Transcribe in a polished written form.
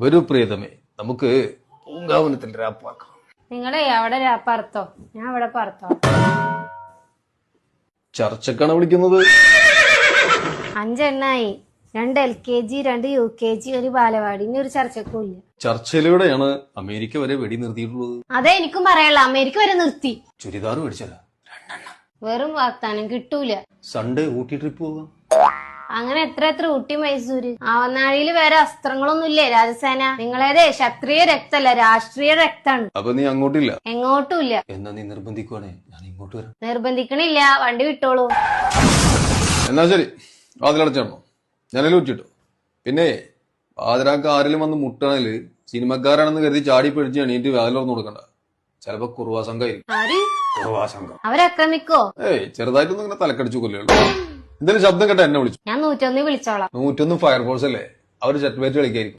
വരൂ പ്രിയതമേ, നമുക്ക് പൂങ്കാവനത്തിൽ രാപ്പാക്കാം. നിങ്ങളെ അവിടെ പറത്തോ, ഞാൻ അവിടെ പറത്തോ. ചർച്ചക്കാണ് വിളിക്കുന്നത്. 5 എണ്ണായി. 2 LKG, 2 UKG, ഒരു ബാലവാടി. ഇനി ഒരു ചർച്ചക്കും ഇല്ല. ചർച്ചയിലൂടെയാണ് അമേരിക്ക വരെ വെടി നിർത്തിയിട്ടുള്ളത്. അതെ എനിക്കും പറയാനുള്ള, അമേരിക്ക വരെ നിർത്തി. ചുരിദാർ മേടിച്ചല്ല, 2 വെറും വാഗ്ദാനം കിട്ടൂല. സൺഡേ ഊട്ടി ട്രിപ്പ് പോകാം. അങ്ങനെ എത്ര ഊട്ടി മൈസൂര്. ആവനാഴിയില് വേറെ അസ്ത്രങ്ങളൊന്നും ഇല്ലേ രാജസേന? നിങ്ങളേതേ ക്ഷത്രിയ രക്തല്ല, രാഷ്ട്രീയ രക്താണ്. അപ്പൊ നീ അങ്ങോട്ടില്ല? എങ്ങോട്ടും ഇല്ല. എന്നാ നീ നിർബന്ധിക്കുവാണേ ഞാൻ ഇങ്ങോട്ട് വരാം. നിർബന്ധിക്കണില്ല, വണ്ടി വിട്ടോളൂ. എന്നാ ശരി, വാതിലടച്ചോ, ഞാനെല്ലാം ഊറ്റിട്ടു. പിന്നെ പാതിരാക്ക് ആരെങ്കിലും വന്ന് മുട്ടണല് സിനിമക്കാരാണെന്ന് കരുതി ചാടി പിടിച്ച് എണീറ്റ് വാതിലൊന്നും കൊടുക്കണ്ട. ചിലപ്പോ കുറുവാ സംഘമായിരിക്കും. ആര്? കുറുവാ സംഘം. അവരാക്രമിക്കോ? ചെറുതായിട്ടൊന്നും ഇങ്ങനെ തലക്കടിച്ചു കൊല്ലുള്ളൂ. എന്തെങ്കിലും ശബ്ദം കേട്ട എന്നെ വിളിച്ചു. ഞാൻ 101 വിളിച്ചോളാം. 101 ഫയർഫോഴ്സ് അല്ലേ, അവര് ചെറ്റ് ബാറ്റ് കളിക്കായിരിക്കും.